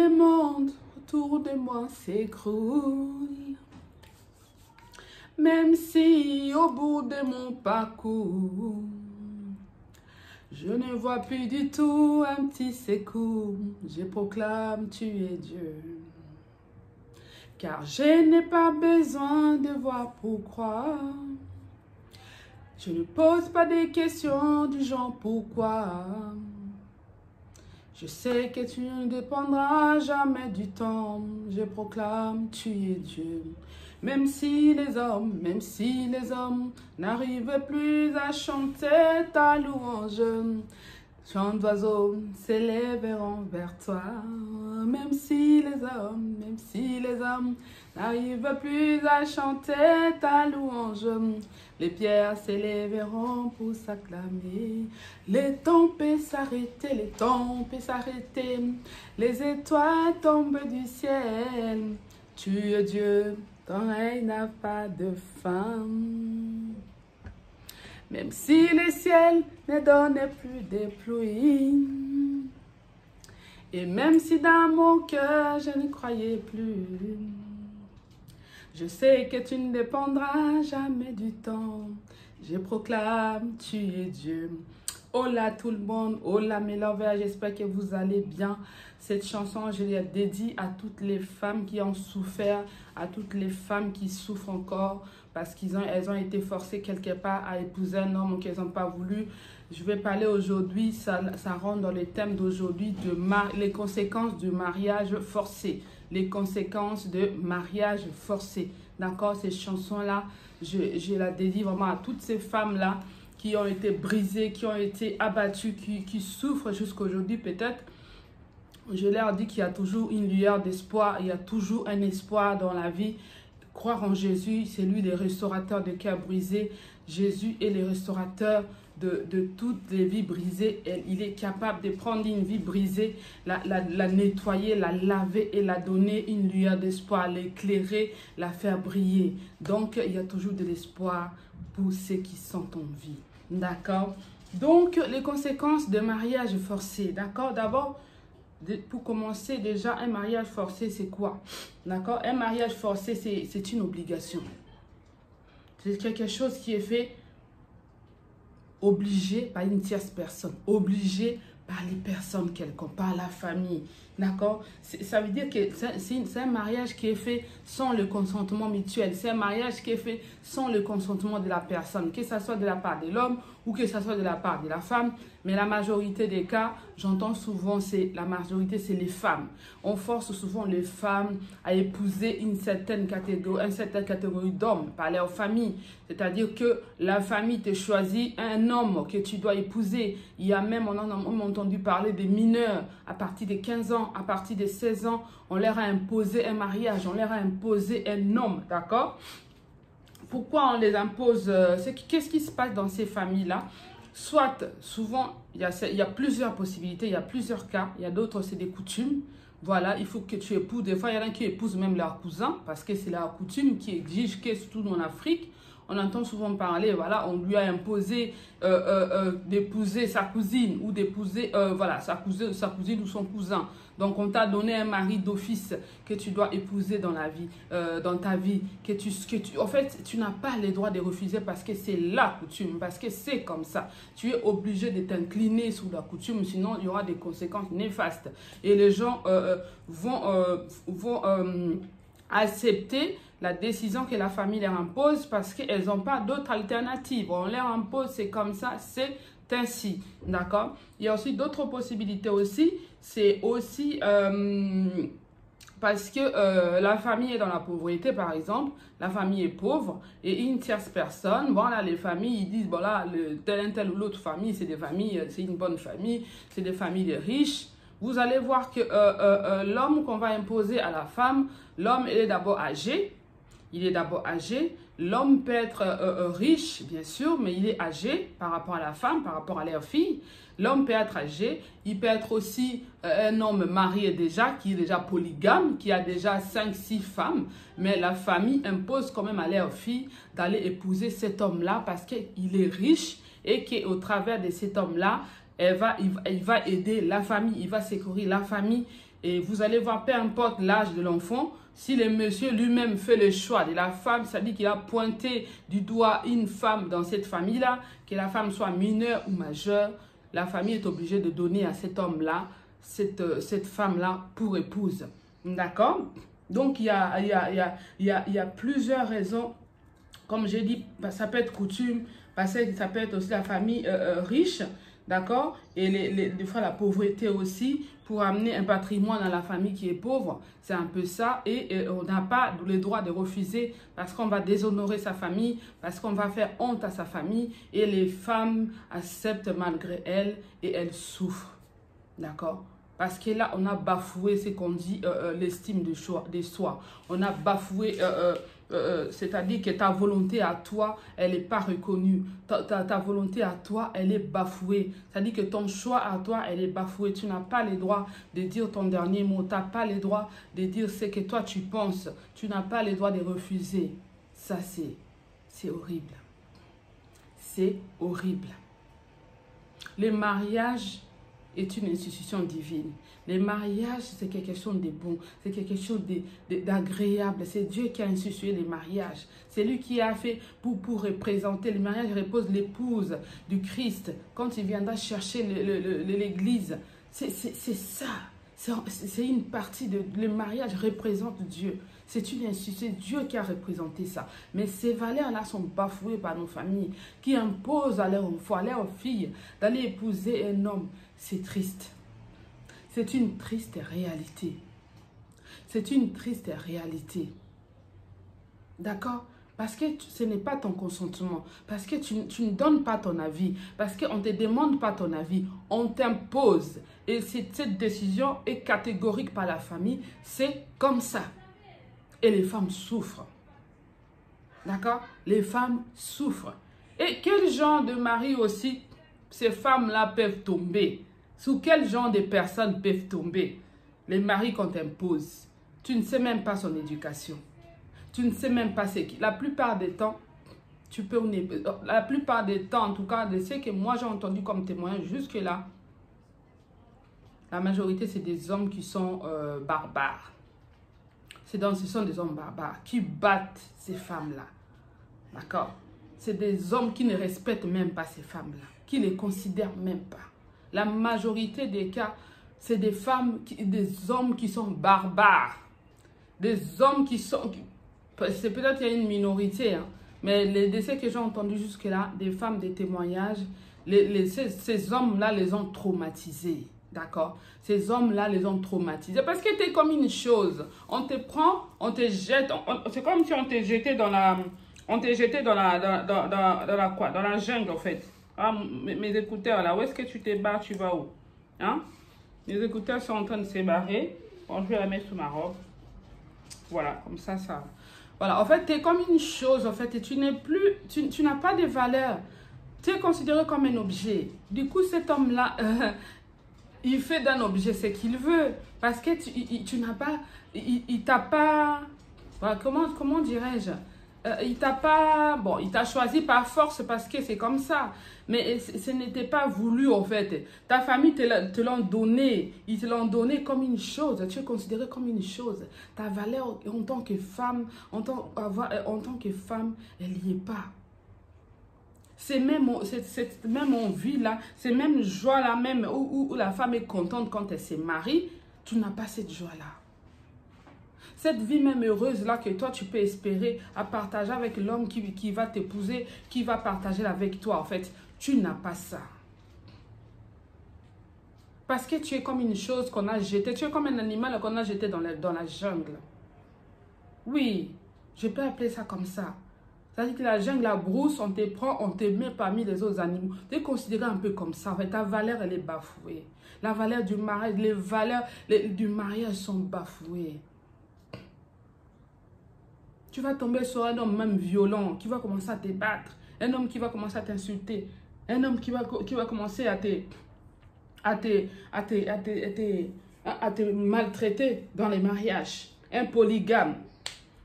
le monde autour de moi s'écroule. Même si au bout de mon parcours, je ne vois plus du tout un petit secours, je proclame tu es Dieu. Car je n'ai pas besoin de voir pour croire. Je ne pose pas des questions du genre pourquoi. Je sais que tu ne dépendras jamais du temps. Je proclame tu es Dieu. Même si les hommes n'arrivent plus à chanter ta louange, chants d'oiseaux s'élèveront vers toi. Même si les hommes n'arrivent plus à chanter ta louange, les pierres s'élèveront pour s'acclamer. Les temps peuvent s'arrêter, les étoiles tombent du ciel. Tu es Dieu, ton règne n'a pas de fin. Même si le ciel ne donne plus de pluie, et même si dans mon cœur je ne croyais plus, je sais que tu ne dépendras jamais du temps. Je proclame, tu es Dieu. Hola tout le monde, hola mes lovers, j'espère que vous allez bien. Cette chanson, je l'ai dédiée à toutes les femmes qui ont souffert, à toutes les femmes qui souffrent encore parce qu'elles ont été forcées quelque part à épouser un homme qu'elles n'ont pas voulu. Je vais parler aujourd'hui, ça rentre dans les thèmes d'aujourd'hui, les conséquences du mariage forcé. Les conséquences de mariage forcé. D'accord, ces chansons-là, je la dédie vraiment à toutes ces femmes-là qui ont été brisées, qui ont été abattues, qui souffrent jusqu'à aujourd'hui peut-être. Je leur dis qu'il y a toujours une lueur d'espoir, il y a toujours un espoir dans la vie. Croire en Jésus, c'est lui le restaurateur de cœurs brisés. Jésus est le restaurateur de toutes les vies brisées. Il est capable de prendre une vie brisée, la nettoyer, la laver et la donner une lueur d'espoir, l'éclairer, la faire briller. Donc, il y a toujours de l'espoir pour ceux qui sont en vie. D'accord? Donc, les conséquences de mariage forcé. D'accord? D'abord, pour commencer, déjà, un mariage forcé, c'est quoi? D'accord? Un mariage forcé, c'est une obligation. C'est quelque chose qui est fait obligé par une tierce personne, obligé par les personnes quelconques, par la famille. D'accord? Ça veut dire que c'est un mariage qui est fait sans le consentement mutuel. C'est un mariage qui est fait sans le consentement de la personne, que ce soit de la part de l'homme ou que ce soit de la part de la femme. Mais la majorité des cas, j'entends souvent, la majorité, c'est les femmes. On force souvent les femmes à épouser une certaine catégorie d'hommes par leur famille. C'est-à-dire que la famille te choisit un homme que tu dois épouser. Il y a même, on a entendu parler des mineurs à partir de 15 ans, à partir de 16 ans, on leur a imposé un mariage, on leur a imposé un homme, d'accord? Pourquoi on les impose? Qu'est-ce qui se passe dans ces familles-là? Soit, souvent, il y a plusieurs possibilités, il y a plusieurs cas. Il y a d'autres, c'est des coutumes. Voilà, il faut que tu épouses. Des fois, il y en a qui épousent même leur cousin parce que c'est leur coutume qui exige que, surtout en Afrique, on entend souvent parler, voilà, on lui a imposé d'épouser sa cousine ou d'épouser, voilà, sa cousine ou son cousin. Donc, on t'a donné un mari d'office que tu dois épouser dans la vie, dans ta vie. En fait, tu n'as pas le droit de refuser parce que c'est la coutume, parce que c'est comme ça. Tu es obligé de t'incliner sous la coutume, sinon il y aura des conséquences néfastes. Et les gens vont accepter la décision que la famille leur impose parce qu'elles n'ont pas d'autre alternative. On leur impose, c'est comme ça, c'est ainsi. D'accord? Il y a aussi d'autres possibilités aussi. C'est aussi parce que la famille est dans la pauvreté, par exemple. La famille est pauvre et une tierce personne, bon là, les familles, ils disent, bon là, telle ou l'autre famille, c'est des familles, c'est une bonne famille, c'est des familles riches. Vous allez voir que l'homme qu'on va imposer à la femme, l'homme, il est d'abord âgé. Il est d'abord âgé. L'homme peut être riche, bien sûr, mais il est âgé par rapport à la femme, par rapport à leur fille. L'homme peut être âgé. Il peut être aussi un homme marié déjà, qui est déjà polygame, qui a déjà 5-6 femmes. Mais la famille impose quand même à leur fille d'aller épouser cet homme-là parce qu'il est riche et qu'au travers de cet homme-là, il va aider la famille, il va secourir la famille Et vous allez voir, peu importe l'âge de l'enfant, si le monsieur lui-même fait le choix de la femme, ça dit qu'il a pointé du doigt une femme dans cette famille-là, que la femme soit mineure ou majeure, la famille est obligée de donner à cet homme-là, cette femme-là pour épouse. D'accord? Donc, il y a plusieurs raisons. Comme j'ai dit, ça peut être coutume, parce que ça peut être aussi la famille riche, d'accord? Et des fois, la pauvreté aussi, pour amener un patrimoine dans la famille qui est pauvre. C'est un peu ça. Et on n'a pas le droit de refuser parce qu'on va déshonorer sa famille, parce qu'on va faire honte à sa famille. Et les femmes acceptent malgré elles et elles souffrent. D'accord? Parce que là, on a bafoué ce qu'on dit, l'estime de soi. On a bafoué, c'est-à-dire que ta volonté à toi, elle n'est pas reconnue. Ta volonté à toi, elle est bafouée. C'est-à-dire que ton choix à toi, elle est bafouée. Tu n'as pas le droit de dire ton dernier mot. Tu n'as pas le droit de dire ce que toi tu penses. Tu n'as pas le droit de refuser. Ça, c'est horrible. C'est horrible. Le mariage est une institution divine. Le mariage, c'est quelque chose de bon, c'est quelque chose d'agréable. C'est Dieu qui a institué le mariage. C'est lui qui a fait pour représenter. Le mariage repose l'épouse du Christ. Quand il viendra chercher l'église, c'est ça. C'est une partie de... Le mariage représente Dieu. C'est une institution, c'est Dieu qui a représenté ça. Mais ces valeurs-là sont bafouées par nos familles qui imposent à leurs enfants, à leurs filles d'aller épouser un homme. C'est triste. C'est une triste réalité. C'est une triste réalité. D'accord? Parce que ce n'est pas ton consentement. Parce que tu ne donnes pas ton avis. Parce qu'on ne te demande pas ton avis. On t'impose. Et cette décision est catégorique par la famille. C'est comme ça. Et les femmes souffrent. D'accord? Les femmes souffrent. Et quel genre de mari aussi ces femmes-là peuvent tomber? Sous quel genre de personnes peuvent tomber? Les maris qu'on t'impose. Tu ne sais même pas son éducation. Tu ne sais même pas ce qui... La plupart des temps, la plupart des temps, en tout cas, de ce que moi j'ai entendu comme témoignage jusque-là, la majorité, c'est des hommes qui sont barbares. Ce sont des hommes barbares qui battent ces femmes-là. D'accord? C'est des hommes qui ne respectent même pas ces femmes-là, qui ne les considèrent même pas. La majorité des cas, c'est des femmes, des hommes qui sont barbares. Des hommes qui sont... C'est peut-être qu'il y a une minorité, hein, mais les décès que j'ai entendus jusque-là, des femmes, des témoignages, ces hommes-là les ont traumatisés. D'accord? Ces hommes-là les ont traumatisés. Parce que tu es comme une chose. On te prend, on te jette. C'est comme si on te jetait dans la... On te jetait dans la jungle, en fait. Ah, mes écouteurs, là, où est-ce que tu te barres? Tu vas où? Hein? Mes écouteurs sont en train de se barrer. Bon, je vais la mettre sous ma robe. Voilà, comme ça, ça... Voilà, en fait, tu es comme une chose, en fait, et tu n'es plus... Tu n'as pas de valeur. Tu es considéré comme un objet. Du coup, cet homme-là... il fait d'un objet ce qu'il veut. Parce que tu n'as pas... Il t'a pas... Voilà, comment dirais-je? Il t'a pas... Bon, il t'a choisi par force parce que c'est comme ça. Mais ce n'était pas voulu, en fait. Ta famille te l'ont donné. Ils te l'ont donné comme une chose. Tu es considéré comme une chose. Ta valeur en tant que femme, en tant que femme, elle n'y est pas. C'est même envie-là, c'est même joie-là, même où la femme est contente quand elle se marie, tu n'as pas cette joie-là. Cette vie même heureuse-là que toi, tu peux espérer à partager avec l'homme qui va t'épouser, qui va partager avec toi, en fait, tu n'as pas ça. Parce que tu es comme une chose qu'on a jetée, tu es comme un animal qu'on a jeté dans la jungle. Oui, je peux appeler ça comme ça. C'est-à-dire que la jungle, la brousse, on te prend, on te met parmi les autres animaux. Tu es considéré un peu comme ça. En fait, ta valeur, elle est bafouée. La valeur du mariage, les valeurs du mariage sont bafouées. Tu vas tomber sur un homme même violent qui va commencer à te battre. Un homme qui va commencer à t'insulter. Un homme qui va commencer à te maltraiter dans les mariages. Un polygame.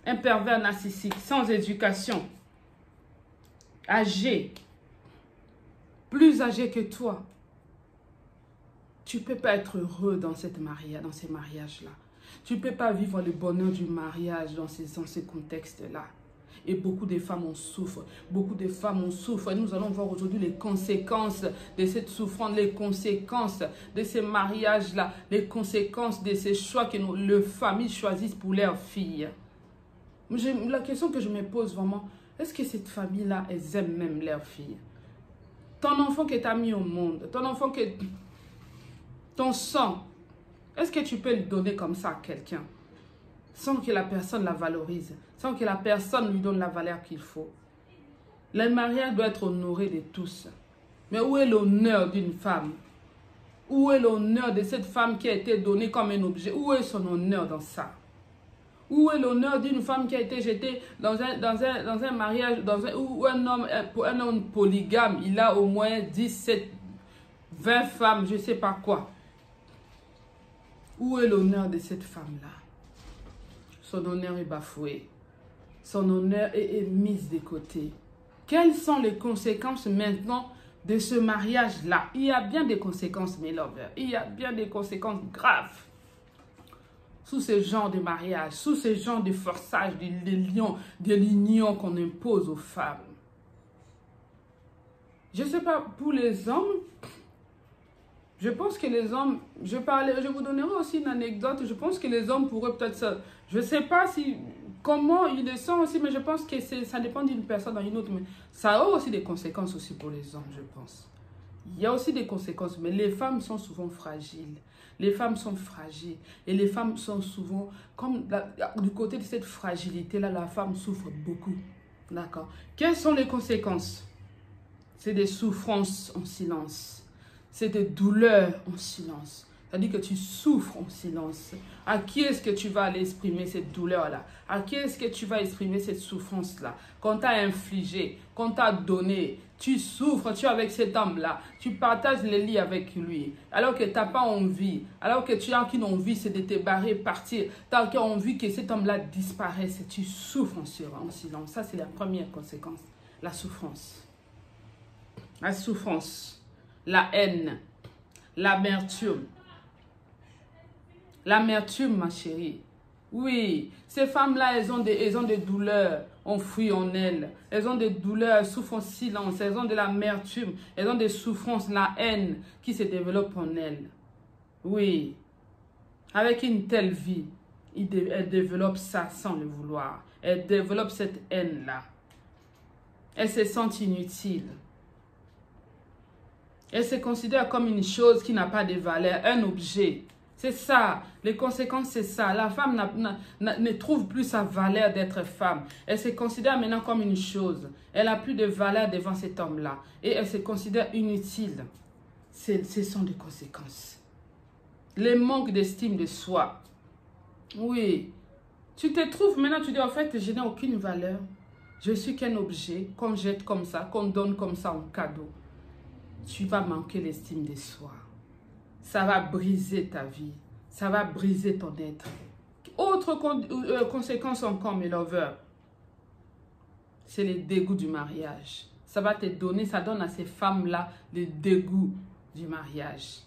Un pervers narcissique, sans éducation. Âgé, plus âgé que toi. tu ne peux pas être heureux dans ces mariages-là. Tu ne peux pas vivre le bonheur du mariage dans ces contextes-là. Et beaucoup de femmes en souffrent. Beaucoup de femmes en souffrent. Et nous allons voir aujourd'hui les conséquences de cette souffrance, les conséquences de ces mariages-là, les conséquences de ces choix que les familles choisissent pour leurs filles. La question que je me pose vraiment, est-ce que cette famille-là, elles aiment même leurs filles? Ton enfant que tu as mis au monde, ton enfant que... Ton sang, est-ce que tu peux le donner comme ça à quelqu'un sans que la personne la valorise, sans que la personne lui donne la valeur qu'il faut? Le mariage doit être honoré de tous. Mais où est l'honneur d'une femme? Où est l'honneur de cette femme qui a été donnée comme un objet? Où est son honneur dans ça? Où est l'honneur d'une femme qui a été jetée dans un mariage, où un homme polygame, il a au moins 17, 20 femmes, je ne sais pas quoi. Où est l'honneur de cette femme-là? Son honneur est bafoué. Son honneur est mis de côté. Quelles sont les conséquences maintenant de ce mariage-là? Il y a bien des conséquences, mes lovers. Il y a bien des conséquences graves. Sous ce genre de mariage, sous ce genre de forçage, de l'union qu'on impose aux femmes. Je ne sais pas, pour les hommes, je pense que les hommes, je vous donnerai aussi une anecdote, je pense que les hommes pourraient peut-être ça. Je ne sais pas comment ils le sont aussi, mais je pense que ça dépend d'une personne à une autre. Mais ça a aussi des conséquences aussi pour les hommes, je pense. Il y a aussi des conséquences, mais les femmes sont souvent fragiles. Les femmes sont fragiles et les femmes sont souvent, comme du côté de cette fragilité-là, la femme souffre beaucoup. D'accord. Quelles sont les conséquences? C'est des souffrances en silence. C'est des douleurs en silence. C'est-à-dire que tu souffres en silence. À qui est-ce que tu vas aller exprimer cette douleur-là? À qui est-ce que tu vas exprimer cette souffrance-là? Qu'on t'a infligé, qu'on t'a donné, tu souffres, tu es avec cet homme-là, tu partages les lits avec lui, alors que tu n'as pas envie, alors que tu as qu'une envie, c'est de te barrer, partir, tu as qu'une envie que cet homme-là disparaisse, tu souffres en silence. Ça, c'est la première conséquence, la souffrance. La souffrance, la haine, l'amertume. L'amertume, ma chérie. Oui, ces femmes-là, elles ont des douleurs enfouies en elles. Elles ont des douleurs, elles souffrent en silence. Elles ont de l'amertume. Elles ont des souffrances, la haine qui se développe en elles. Oui. Avec une telle vie, elles développent ça sans le vouloir. Elles développent cette haine-là. Elles se sentent inutiles. Elles se considèrent comme une chose qui n'a pas de valeur, un objet. C'est ça, les conséquences, c'est ça. La femme ne trouve plus sa valeur d'être femme. Elle se considère maintenant comme une chose. Elle n'a plus de valeur devant cet homme-là. Et elle se considère inutile. Ce sont des conséquences. Le manque d'estime de soi. Oui. Tu te trouves maintenant, tu dis en fait, je n'ai aucune valeur. Je suis qu'un objet, qu'on jette comme ça, qu'on donne comme ça en cadeau. Tu vas manquer l'estime de soi. Ça va briser ta vie. Ça va briser ton être. Autre conséquence encore, mes lovers, c'est le dégoût du mariage. Ça va te donner, ça donne à ces femmes-là le dégoût du mariage.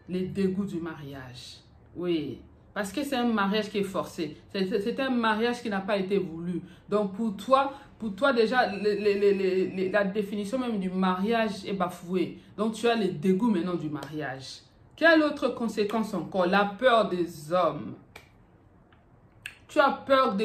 Le dégoût du mariage. Oui. Parce que c'est un mariage qui est forcé. C'est un mariage qui n'a pas été voulu. Donc pour toi déjà, la définition même du mariage est bafouée. Donc tu as le dégoût maintenant du mariage. Quelle autre conséquence encore? La peur des hommes. Tu as peur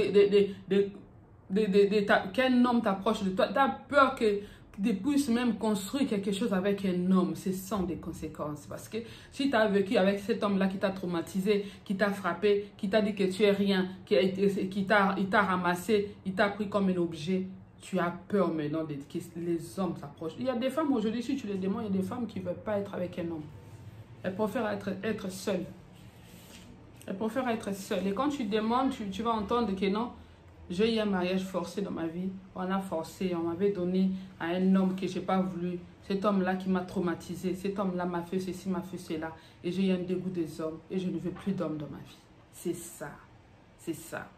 qu'un homme t'approche de toi. Tu as peur que tu puisses même construire quelque chose avec un homme. Ce sont des conséquences. Parce que si tu as vécu avec cet homme-là qui t'a traumatisé, qui t'a frappé, qui t'a dit que tu es rien, il t'a ramassé, il t'a pris comme un objet, tu as peur maintenant que les hommes s'approchent. Il y a des femmes aujourd'hui, si tu les demandes, il y a des femmes qui ne veulent pas être avec un homme. Elles préfèrent être seules. Elles préfèrent être seules. Et quand tu demandes, tu vas entendre que non, j'ai eu un mariage forcé dans ma vie. On a forcé, on m'avait donné à un homme que je n'ai pas voulu. Cet homme-là qui m'a traumatisé. Cet homme-là m'a fait ceci, m'a fait cela. Et j'ai eu un dégoût des hommes. Et je ne veux plus d'hommes dans ma vie. C'est ça. C'est ça.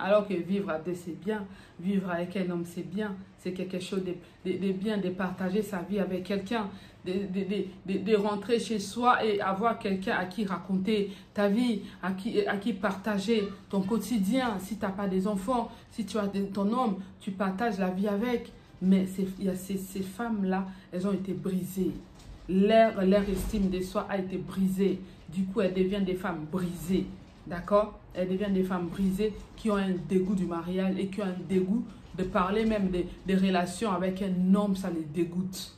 Alors que vivre à deux, c'est bien. Vivre avec un homme, c'est bien. C'est quelque chose de bien, de partager sa vie avec quelqu'un. De rentrer chez soi et avoir quelqu'un à qui raconter ta vie, à qui partager ton quotidien. Si tu n'as pas des enfants, si tu as ton homme, tu partages la vie avec. Mais ces femmes-là, elles ont été brisées. Leur estime de soi a été brisée. Du coup, elles deviennent des femmes brisées. D'accord? Elles deviennent des femmes brisées qui ont un dégoût du mariage et qui ont un dégoût de parler même des relations avec un homme, ça les dégoûte.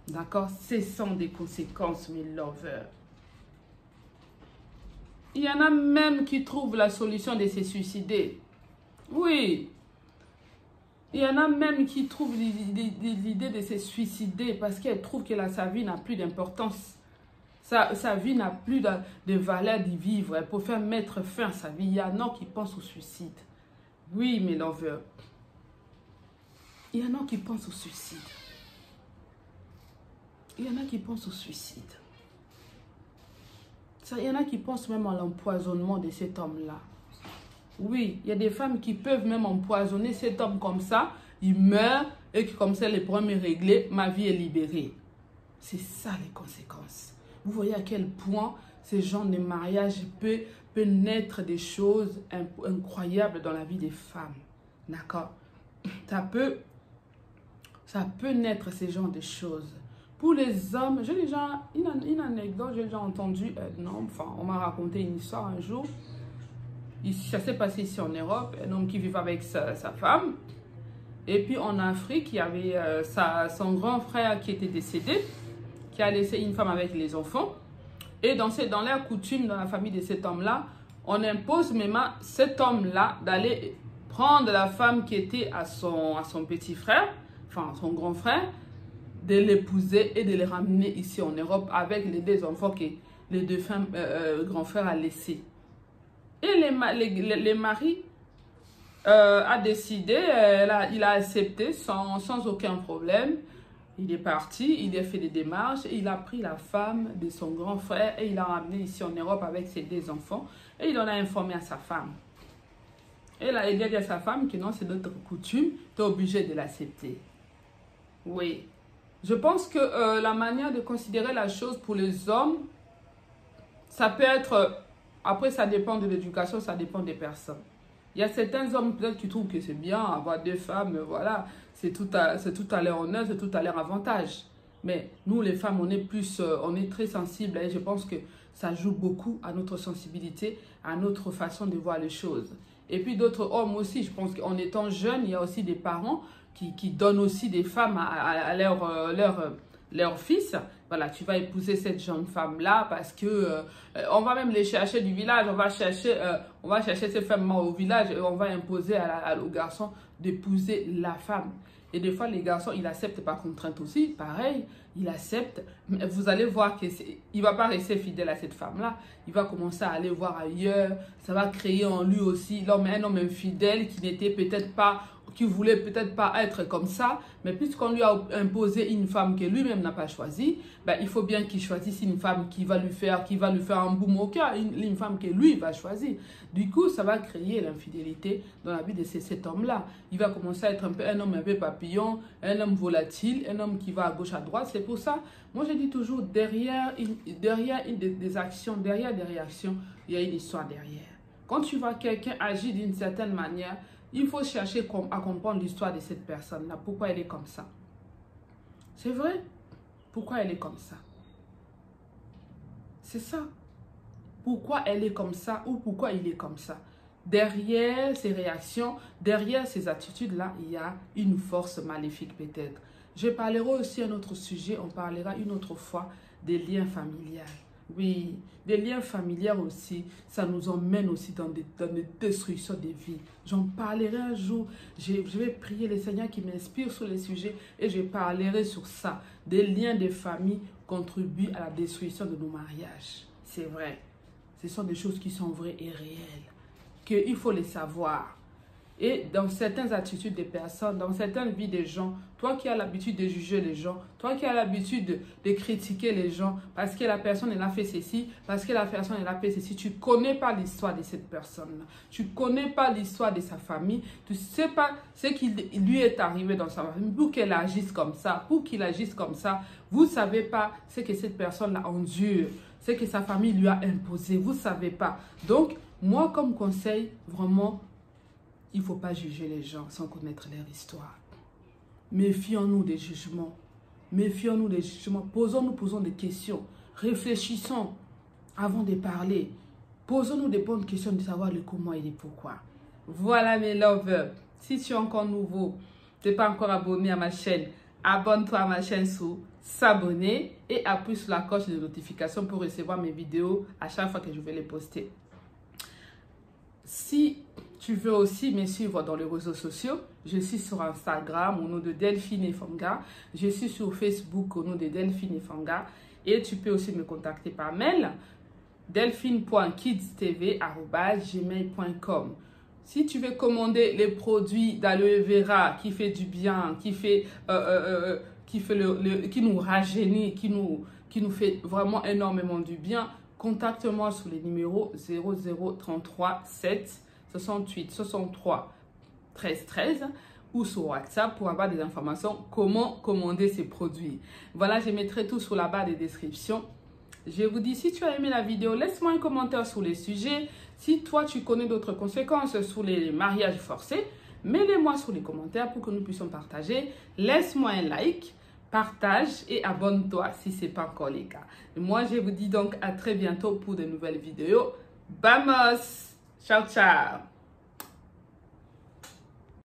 D'accord? Ce sont des conséquences, mes lovers. Il y en a même qui trouvent la solution de se suicider. Oui. Il y en a même qui trouvent l'idée de se suicider parce qu'elles trouvent que sa vie n'a plus d'importance. Sa vie n'a plus de valeur d'y vivre. Elle peut faire mettre fin à sa vie. Il y en a qui pensent au suicide. Oui, mes lovers. Il y en a qui pensent au suicide. Il y en a qui pensent au suicide. Il y en a qui pensent même à l'empoisonnement de cet homme-là. Oui, il y a des femmes qui peuvent même empoisonner cet homme comme ça. Il meurt et que comme ça, les problèmes est réglé, ma vie est libérée. C'est ça les conséquences. Vous voyez à quel point ce genre de mariage peut naître des choses incroyables dans la vie des femmes. D'accord? Ça peut naître ce genre de choses. Pour les hommes, j'ai déjà une anecdote, j'ai déjà entendu un homme, enfin, on m'a raconté une histoire un jour. Ça s'est passé ici en Europe, un homme qui vivait avec sa femme. Et puis en Afrique, il y avait son grand frère qui était décédé, qui a laissé une femme avec les enfants. Et dans la coutume, dans la famille de cet homme-là, on impose même à cet homme-là d'aller prendre la femme qui était à son petit frère, enfin son grand frère, de l'épouser et de les ramener ici en Europe avec les deux enfants que les deux femmes, grands frères a laissés. Et les maris a décidé, il a accepté sans aucun problème. Il est parti, il a fait des démarches, et il a pris la femme de son grand frère et il l'a ramené ici en Europe avec ses deux enfants. Et il en a informé à sa femme. Et là, il a dit à sa femme que non, c'est notre coutume, tu es obligé de l'accepter. Oui. Je pense que la manière de considérer la chose pour les hommes, ça peut être... Après, ça dépend de l'éducation, ça dépend des personnes. Il y a certains hommes peut-être qui trouvent que c'est bien avoir deux femmes, voilà, c'est tout à leur honneur, c'est tout à leur avantage. Mais nous, les femmes, on est très sensibles et je pense que ça joue beaucoup à notre sensibilité, à notre façon de voir les choses. Et puis d'autres hommes aussi, je pense qu'en étant jeune, il y a aussi des parents qui donnent aussi des femmes à leur fils. Voilà, tu vas épouser cette jeune femme-là parce que on va même les chercher du village, on va chercher ces femmes au village et on va imposer au garçon d'épouser la femme. Et des fois, les garçons, ils acceptent par contrainte aussi, pareil, il accepte. Mais vous allez voir qu'il ne va pas rester fidèle à cette femme-là. Il va commencer à aller voir ailleurs. Ça va créer en lui aussi un homme infidèle qui n'était peut-être pas, qui voulait peut-être pas être comme ça. Mais puisqu'on lui a imposé une femme que lui-même n'a pas choisie, ben, il faut bien qu'il choisisse une femme qui va lui faire un boum au cœur, une femme que lui va choisir. Du coup, ça va créer l'infidélité dans la vie de cet homme-là. Il va commencer à être un homme un peu papillon, un homme volatile, un homme qui va à gauche, à droite. C'est pour ça, moi je dis toujours, derrière des actions, derrière des réactions, il y a une histoire derrière. Quand tu vois quelqu'un agir d'une certaine manière, il faut chercher à comprendre l'histoire de cette personne-là. Pourquoi elle est comme ça? C'est vrai? Pourquoi elle est comme ça? C'est ça. Pourquoi elle est comme ça ou pourquoi il est comme ça? Derrière ces réactions, derrière ces attitudes-là, il y a une force maléfique peut-être. Je parlerai aussi d'un autre sujet, on parlera une autre fois des liens familiaux. Oui, des liens familiaux aussi, ça nous emmène aussi dans des destructions de vie. J'en parlerai un jour, je vais prier le Seigneur qui m'inspire sur les sujets et je parlerai sur ça. Des liens de famille contribuent à la destruction de nos mariages. C'est vrai, ce sont des choses qui sont vraies et réelles, qu'il faut les savoir. Et dans certaines attitudes des personnes, dans certaines vies des gens, toi qui as l'habitude de juger les gens, toi qui as l'habitude de critiquer les gens, parce que la personne elle a fait ceci, parce que la personne elle a fait ceci, tu ne connais pas l'histoire de cette personne-là. Tu ne connais pas l'histoire de sa famille. Tu ne sais pas ce qui lui est arrivé dans sa famille pour qu'elle agisse comme ça, pour qu'il agisse comme ça. Vous ne savez pas ce que cette personne-là endure, ce que sa famille lui a imposé. Vous ne savez pas. Donc, moi, comme conseil, vraiment, il ne faut pas juger les gens sans connaître leur histoire. Méfions-nous des jugements. Méfions-nous des jugements. Posons des questions. Réfléchissons avant de parler. Posons-nous des bonnes questions de savoir le comment et le pourquoi. Voilà mes lovers. Si tu es encore nouveau, tu n'es pas encore abonné à ma chaîne, abonne-toi à ma chaîne sous s'abonner et appuie sur la cloche de notification pour recevoir mes vidéos à chaque fois que je vais les poster. Si tu veux aussi me suivre dans les réseaux sociaux, je suis sur Instagram au nom de Delphine Efanga. Je suis sur Facebook au nom de Delphine Efanga. Et tu peux aussi me contacter par mail delphine.kidstv@gmail.com. Si tu veux commander les produits d'aloe vera qui fait du bien, qui nous rajeunit, qui nous fait vraiment énormément du bien, contacte-moi sur les numéros 0033 7 68 63 13 13 ou sur WhatsApp pour avoir des informations comment commander ces produits. Voilà, je mettrai tout sur la barre de description. Je vous dis, si tu as aimé la vidéo, laisse-moi un commentaire sur les sujets. Si toi, tu connais d'autres conséquences sur les mariages forcés, mets-les-moi sur les commentaires pour que nous puissions partager. Laisse-moi un like, partage et abonne-toi si ce n'est pas encore le cas. Et moi, je vous dis donc à très bientôt pour de nouvelles vidéos. Vamos! Ciao, ciao!